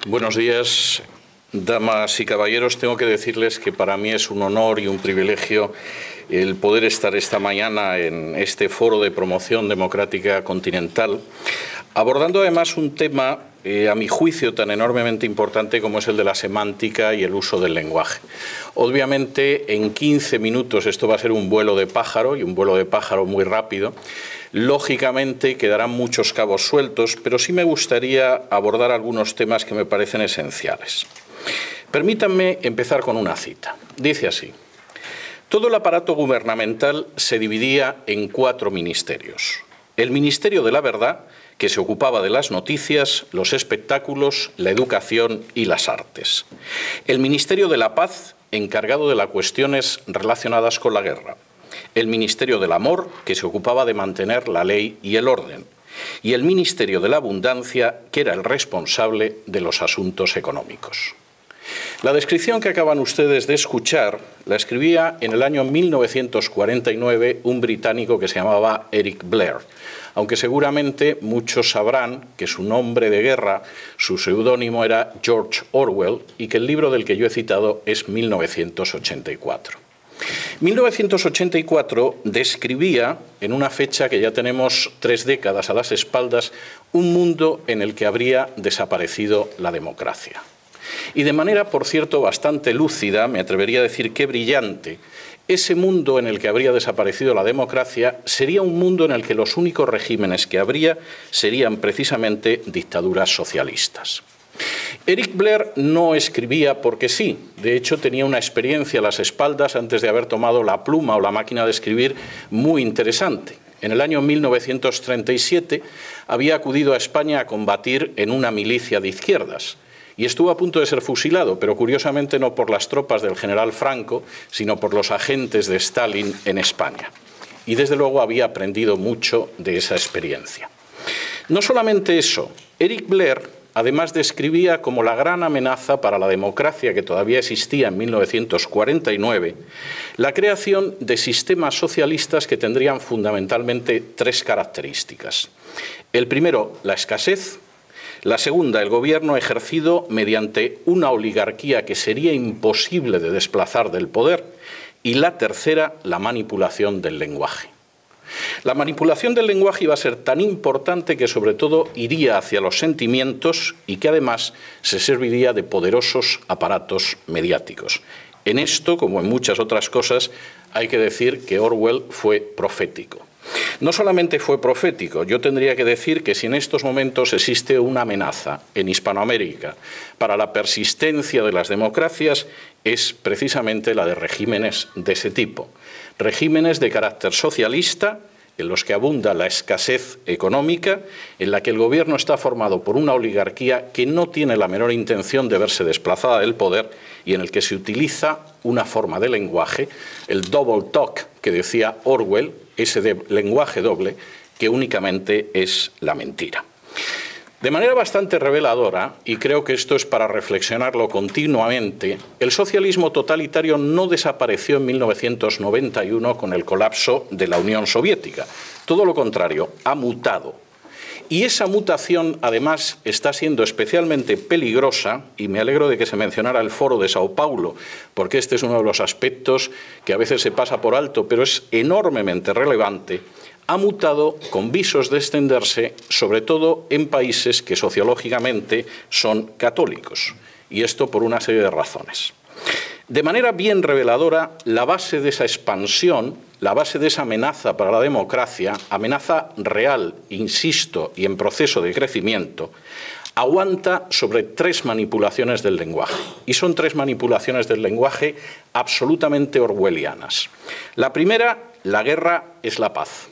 Buenos días, damas y caballeros. Tengo que decirles que para mí es un honor y un privilegio el poder estar esta mañana en este foro de promoción democrática continental, abordando además un tema, a mi juicio, tan enormemente importante como es el de la semántica y el uso del lenguaje. Obviamente, en 15 minutos esto va a ser un vuelo de pájaro, y un vuelo de pájaro muy rápido. Lógicamente quedarán muchos cabos sueltos, pero sí me gustaría abordar algunos temas que me parecen esenciales. Permítanme empezar con una cita. Dice así: todo el aparato gubernamental se dividía en 4 ministerios. El Ministerio de la Verdad, que se ocupaba de las noticias, los espectáculos, la educación y las artes. El Ministerio de la Paz, encargado de las cuestiones relacionadas con la guerra. El Ministerio del Amor, que se ocupaba de mantener la ley y el orden. Y el Ministerio de la Abundancia, que era el responsable de los asuntos económicos. La descripción que acaban ustedes de escuchar la escribía en el año 1949 un británico que se llamaba Eric Blair, aunque seguramente muchos sabrán que su nombre de guerra, su seudónimo era George Orwell, y que el libro del que yo he citado es 1984. 1984 describía, en una fecha que ya tenemos 3 décadas a las espaldas, un mundo en el que habría desaparecido la democracia. Y de manera, por cierto, bastante lúcida, me atrevería a decir que brillante, ese mundo en el que habría desaparecido la democracia sería un mundo en el que los únicos regímenes que habría serían precisamente dictaduras socialistas. Eric Blair no escribía porque sí, de hecho tenía una experiencia a las espaldas antes de haber tomado la pluma o la máquina de escribir muy interesante. En el año 1937 había acudido a España a combatir en una milicia de izquierdas y estuvo a punto de ser fusilado, pero curiosamente no por las tropas del general Franco, sino por los agentes de Stalin en España. Y desde luego había aprendido mucho de esa experiencia. No solamente eso, Eric Blair además describía como la gran amenaza para la democracia que todavía existía en 1949, la creación de sistemas socialistas que tendrían fundamentalmente 3 características. El primero, la escasez. La segunda, el gobierno ejercido mediante una oligarquía que sería imposible de desplazar del poder. Y la tercera, la manipulación del lenguaje. La manipulación del lenguaje iba a ser tan importante que sobre todo iría hacia los sentimientos y que además se serviría de poderosos aparatos mediáticos. En esto, como en muchas otras cosas, hay que decir que Orwell fue profético. No solamente fue profético, yo tendría que decir que si en estos momentos existe una amenaza en Hispanoamérica para la persistencia de las democracias, es precisamente la de regímenes de ese tipo. Regímenes de carácter socialista, en los que abunda la escasez económica, en la que el gobierno está formado por una oligarquía que no tiene la menor intención de verse desplazada del poder y en el que se utiliza una forma de lenguaje, el double talk que decía Orwell, ese lenguaje doble que únicamente es la mentira. De manera bastante reveladora, y creo que esto es para reflexionarlo continuamente, el socialismo totalitario no desapareció en 1991 con el colapso de la Unión Soviética. Todo lo contrario, ha mutado. Y esa mutación, además, está siendo especialmente peligrosa, y me alegro de que se mencionara el Foro de Sao Paulo, porque este es uno de los aspectos que a veces se pasa por alto, pero es enormemente relevante. Ha mutado con visos de extenderse, sobre todo en países que sociológicamente son católicos, y esto por una serie de razones. De manera bien reveladora, la base de esa expansión, la base de esa amenaza para la democracia, amenaza real, insisto, y en proceso de crecimiento, aguanta sobre 3 manipulaciones del lenguaje. Y son 3 manipulaciones del lenguaje absolutamente orwellianas. La primera, la guerra es la paz.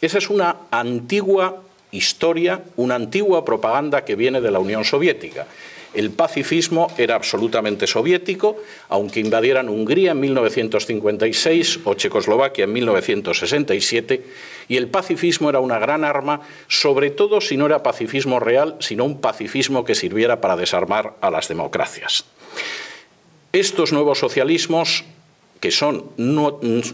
Esa es una antigua historia, una antigua propaganda que viene de la Unión Soviética. El pacifismo era absolutamente soviético, aunque invadieran Hungría en 1956 o Checoslovaquia en 1967, y el pacifismo era una gran arma, sobre todo si no era pacifismo real, sino un pacifismo que sirviera para desarmar a las democracias. Estos nuevos socialismos que son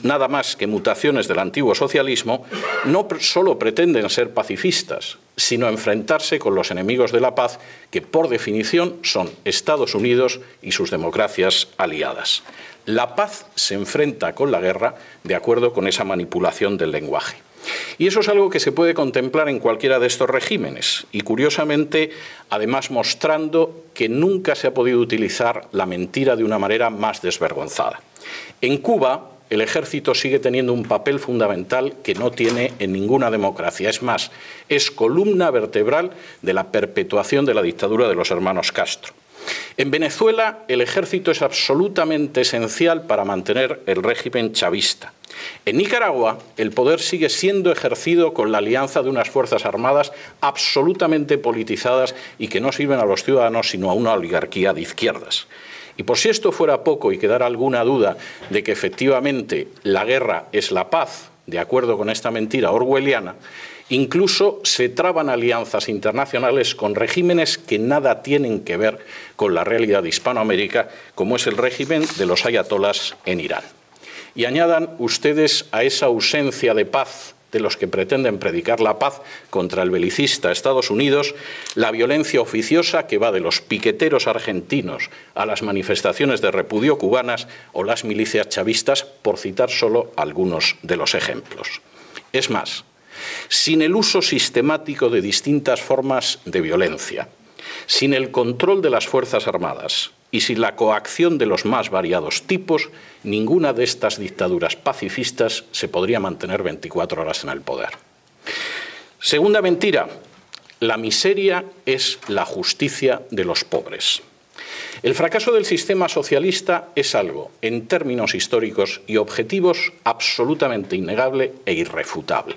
nada más que mutaciones del antiguo socialismo, no solo pretenden ser pacifistas, sino enfrentarse con los enemigos de la paz, que por definición son Estados Unidos y sus democracias aliadas. La paz se enfrenta con la guerra de acuerdo con esa manipulación del lenguaje. Y eso es algo que se puede contemplar en cualquiera de estos regímenes y, curiosamente, además mostrando que nunca se ha podido utilizar la mentira de una manera más desvergonzada. En Cuba, el ejército sigue teniendo un papel fundamental que no tiene en ninguna democracia. Es más, es columna vertebral de la perpetuación de la dictadura de los hermanos Castro. En Venezuela, el ejército es absolutamente esencial para mantener el régimen chavista. En Nicaragua, el poder sigue siendo ejercido con la alianza de unas fuerzas armadas absolutamente politizadas y que no sirven a los ciudadanos sino a una oligarquía de izquierdas. Y por si esto fuera poco y quedara alguna duda de que efectivamente la guerra es la paz, de acuerdo con esta mentira orwelliana, incluso se traban alianzas internacionales con regímenes que nada tienen que ver con la realidad de Hispanoamérica, como es el régimen de los ayatolás en Irán. Y añadan ustedes a esa ausencia de paz de los que pretenden predicar la paz contra el belicista Estados Unidos, la violencia oficiosa que va de los piqueteros argentinos a las manifestaciones de repudio cubanas o las milicias chavistas, por citar solo algunos de los ejemplos. Es más, sin el uso sistemático de distintas formas de violencia, sin el control de las Fuerzas Armadas y sin la coacción de los más variados tipos, ninguna de estas dictaduras pacifistas se podría mantener 24 horas en el poder. Segunda mentira, la miseria es la justicia de los pobres. El fracaso del sistema socialista es algo, en términos históricos y objetivos, absolutamente innegable e irrefutable.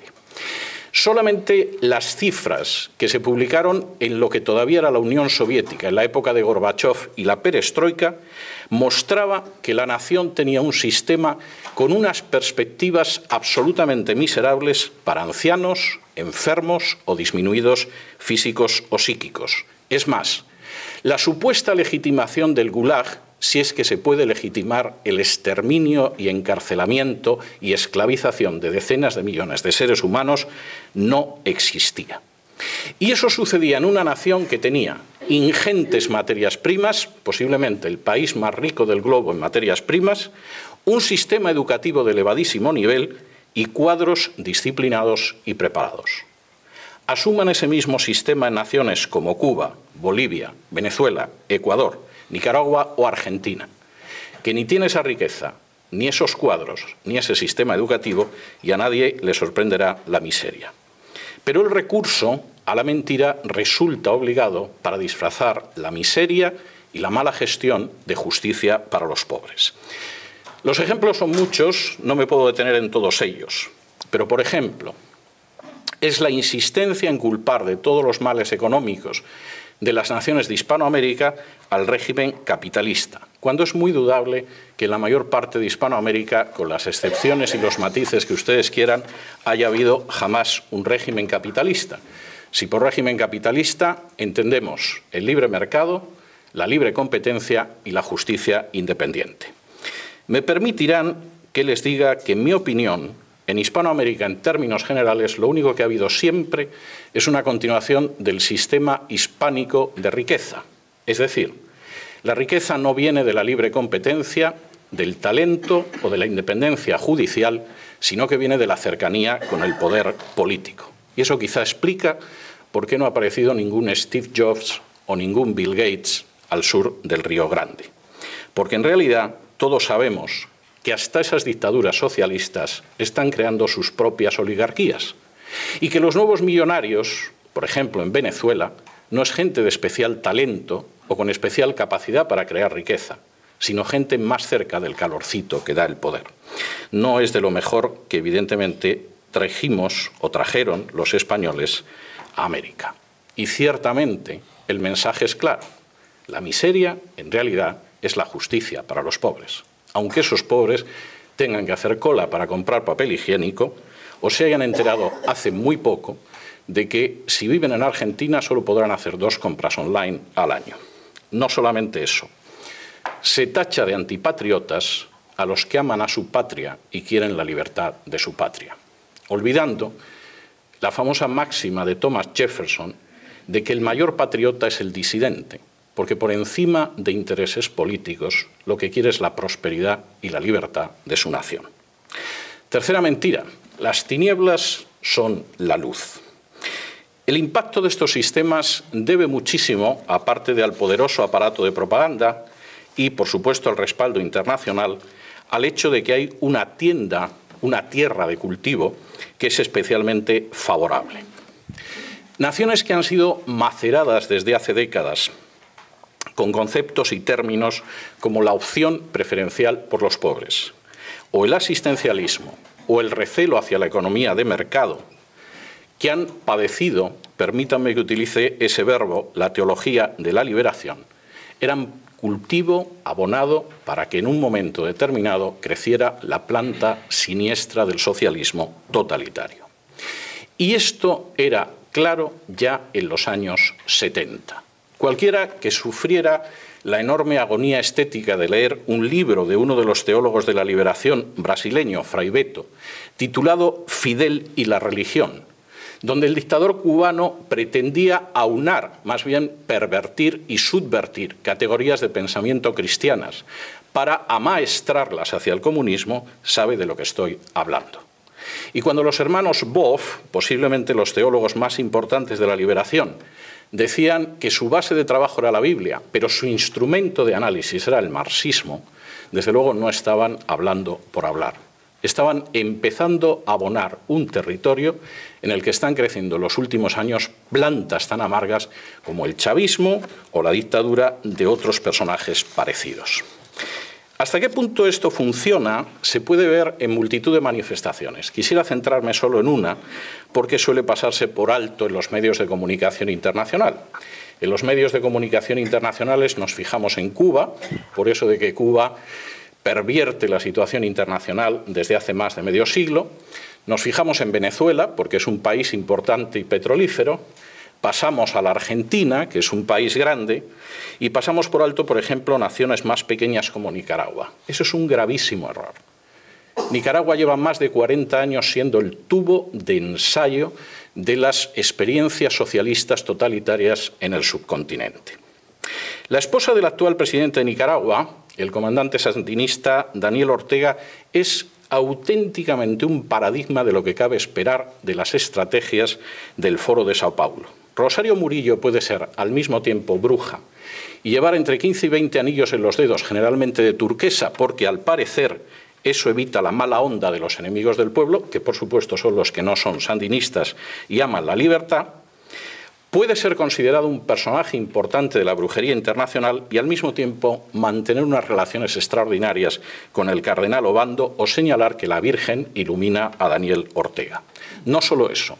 Solamente las cifras que se publicaron en lo que todavía era la Unión Soviética, en la época de Gorbachov y la perestroika, mostraba que la nación tenía un sistema con unas perspectivas absolutamente miserables para ancianos, enfermos o disminuidos físicos o psíquicos. Es más, la supuesta legitimación del Gulag, si es que se puede legitimar el exterminio y encarcelamiento y esclavización de decenas de millones de seres humanos, no existía. Y eso sucedía en una nación que tenía ingentes materias primas, posiblemente el país más rico del globo en materias primas, un sistema educativo de elevadísimo nivel y cuadros disciplinados y preparados. Asuman ese mismo sistema en naciones como Cuba, Bolivia, Venezuela, Ecuador, Nicaragua o Argentina, que ni tiene esa riqueza, ni esos cuadros, ni ese sistema educativo, y a nadie le sorprenderá la miseria. Pero el recurso a la mentira resulta obligado para disfrazar la miseria y la mala gestión de justicia para los pobres. Los ejemplos son muchos, no me puedo detener en todos ellos, pero por ejemplo, es la insistencia en culpar de todos los males económicos de las naciones de Hispanoamérica al régimen capitalista, cuando es muy dudable que en la mayor parte de Hispanoamérica, con las excepciones y los matices que ustedes quieran, haya habido jamás un régimen capitalista. Si por régimen capitalista entendemos el libre mercado, la libre competencia y la justicia independiente. Me permitirán que les diga que, en mi opinión, en Hispanoamérica, en términos generales, lo único que ha habido siempre es una continuación del sistema hispánico de riqueza. Es decir, la riqueza no viene de la libre competencia, del talento o de la independencia judicial, sino que viene de la cercanía con el poder político. Y eso quizá explica por qué no ha aparecido ningún Steve Jobs o ningún Bill Gates al sur del Río Grande. Porque en realidad todos sabemos que hasta esas dictaduras socialistas están creando sus propias oligarquías y que los nuevos millonarios, por ejemplo en Venezuela, no es gente de especial talento o con especial capacidad para crear riqueza, sino gente más cerca del calorcito que da el poder. No es de lo mejor que evidentemente trajimos o trajeron los españoles a América. Y ciertamente el mensaje es claro: la miseria en realidad es la justicia para los pobres, aunque esos pobres tengan que hacer cola para comprar papel higiénico o se hayan enterado hace muy poco de que si viven en Argentina solo podrán hacer 2 compras online al año. No solamente eso, se tacha de antipatriotas a los que aman a su patria y quieren la libertad de su patria, olvidando la famosa máxima de Thomas Jefferson de que el mayor patriota es el disidente, porque por encima de intereses políticos lo que quiere es la prosperidad y la libertad de su nación. Tercera mentira, las tinieblas son la luz. El impacto de estos sistemas debe muchísimo, aparte de al poderoso aparato de propaganda y, por supuesto, al respaldo internacional, al hecho de que hay una tierra de cultivo que es especialmente favorable. Naciones que han sido maceradas desde hace décadas con conceptos y términos como la opción preferencial por los pobres, o el asistencialismo, o el recelo hacia la economía de mercado, que han padecido, permítanme que utilice ese verbo, la teología de la liberación, eran cultivo abonado para que en un momento determinado creciera la planta siniestra del socialismo totalitario. Y esto era claro ya en los años 70. Cualquiera que sufriera la enorme agonía estética de leer un libro de uno de los teólogos de la liberación brasileño, Fray Beto, titulado Fidel y la religión, donde el dictador cubano pretendía aunar, más bien pervertir y subvertir categorías de pensamiento cristianas para amaestrarlas hacia el comunismo, sabe de lo que estoy hablando. Y cuando los hermanos Boff, posiblemente los teólogos más importantes de la liberación, decían que su base de trabajo era la Biblia, pero su instrumento de análisis era el marxismo, desde luego no estaban hablando por hablar. Estaban empezando a abonar un territorio en el que están creciendo en los últimos años plantas tan amargas como el chavismo o la dictadura de otros personajes parecidos. ¿Hasta qué punto esto funciona? Se puede ver en multitud de manifestaciones. Quisiera centrarme solo en una, porque suele pasarse por alto en los medios de comunicación internacional. En los medios de comunicación internacionales nos fijamos en Cuba, por eso de que Cuba pervierte la situación internacional desde hace más de medio siglo. Nos fijamos en Venezuela, porque es un país importante y petrolífero. Pasamos a la Argentina, que es un país grande, y pasamos por alto, por ejemplo, naciones más pequeñas como Nicaragua. Eso es un gravísimo error. Nicaragua lleva más de 40 años siendo el tubo de ensayo de las experiencias socialistas totalitarias en el subcontinente. La esposa del actual presidente de Nicaragua, el comandante sandinista Daniel Ortega, es auténticamente un paradigma de lo que cabe esperar de las estrategias del Foro de Sao Paulo. Rosario Murillo puede ser al mismo tiempo bruja y llevar entre 15 y 20 anillos en los dedos, generalmente de turquesa, porque al parecer eso evita la mala onda de los enemigos del pueblo, que por supuesto son los que no son sandinistas y aman la libertad. Puede ser considerado un personaje importante de la brujería internacional y al mismo tiempo mantener unas relaciones extraordinarias con el cardenal Obando o señalar que la Virgen ilumina a Daniel Ortega. No solo eso.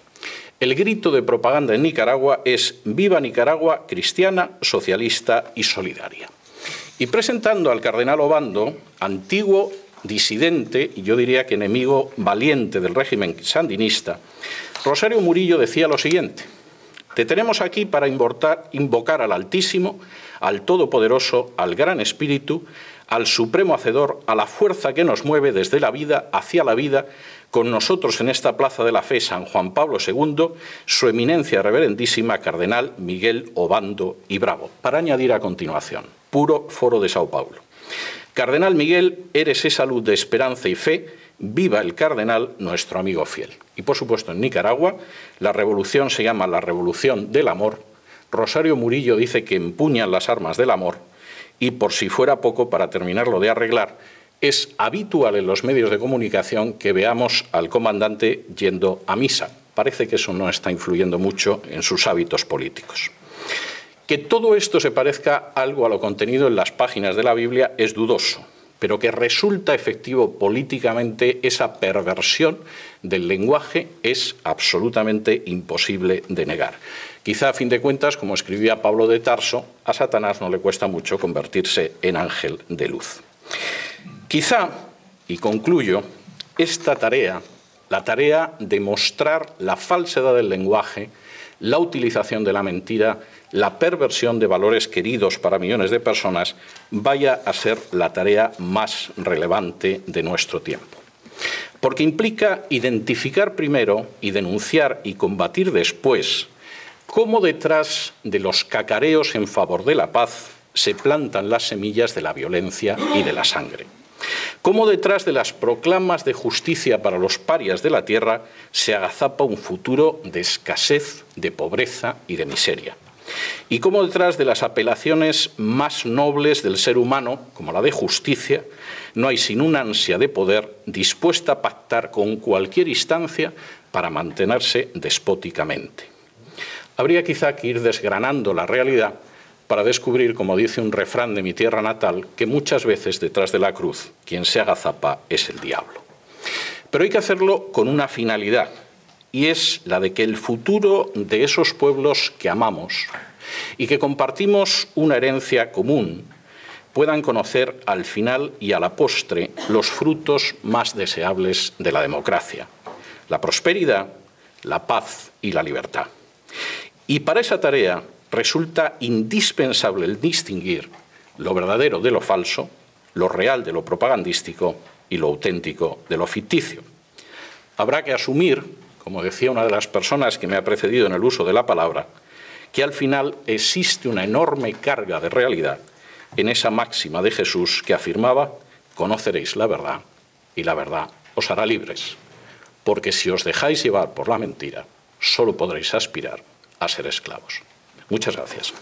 El grito de propaganda en Nicaragua es «Viva Nicaragua, cristiana, socialista y solidaria». Y presentando al cardenal Obando, antiguo disidente y yo diría que enemigo valiente del régimen sandinista, Rosario Murillo decía lo siguiente: «Te tenemos aquí para invocar al Altísimo, al Todopoderoso, al Gran Espíritu, al Supremo Hacedor, a la fuerza que nos mueve desde la vida hacia la vida, con nosotros en esta Plaza de la Fe San Juan Pablo II, su eminencia reverendísima Cardenal Miguel Obando y Bravo». Para añadir a continuación, puro Foro de Sao Paulo: «Cardenal Miguel, eres esa luz de esperanza y fe, viva el cardenal, nuestro amigo fiel». Y por supuesto en Nicaragua la revolución se llama la Revolución del Amor. Rosario Murillo dice que empuñan las armas del amor y, por si fuera poco, para terminarlo de arreglar, es habitual en los medios de comunicación que veamos al comandante yendo a misa. Parece que eso no está influyendo mucho en sus hábitos políticos. Que todo esto se parezca algo a lo contenido en las páginas de la Biblia es dudoso, pero que resulta efectivo políticamente esa perversión del lenguaje es absolutamente imposible de negar. Quizá, a fin de cuentas, como escribía Pablo de Tarso, a Satanás no le cuesta mucho convertirse en ángel de luz. Quizá, y concluyo, esta tarea, la tarea de mostrar la falsedad del lenguaje, la utilización de la mentira, la perversión de valores queridos para millones de personas vaya a ser la tarea más relevante de nuestro tiempo. Porque implica identificar primero y denunciar y combatir después cómo detrás de los cacareos en favor de la paz se plantan las semillas de la violencia y de la sangre. Cómo detrás de las proclamas de justicia para los parias de la tierra se agazapa un futuro de escasez, de pobreza y de miseria. Y cómo detrás de las apelaciones más nobles del ser humano, como la de justicia, no hay sino una ansia de poder dispuesta a pactar con cualquier instancia para mantenerse despóticamente. Habría quizá que ir desgranando la realidad para descubrir, como dice un refrán de mi tierra natal, que muchas veces detrás de la cruz quien se agazapa es el diablo. Pero hay que hacerlo con una finalidad, y es la de que el futuro de esos pueblos que amamos y que compartimos una herencia común puedan conocer al final y a la postre los frutos más deseables de la democracia: la prosperidad, la paz y la libertad. Y para esa tarea resulta indispensable el distinguir lo verdadero de lo falso, lo real de lo propagandístico y lo auténtico de lo ficticio. Habrá que asumir, como decía una de las personas que me ha precedido en el uso de la palabra, que al final existe una enorme carga de realidad en esa máxima de Jesús que afirmaba: conoceréis la verdad y la verdad os hará libres, porque si os dejáis llevar por la mentira, solo podréis aspirar a ser esclavos. Muchas gracias.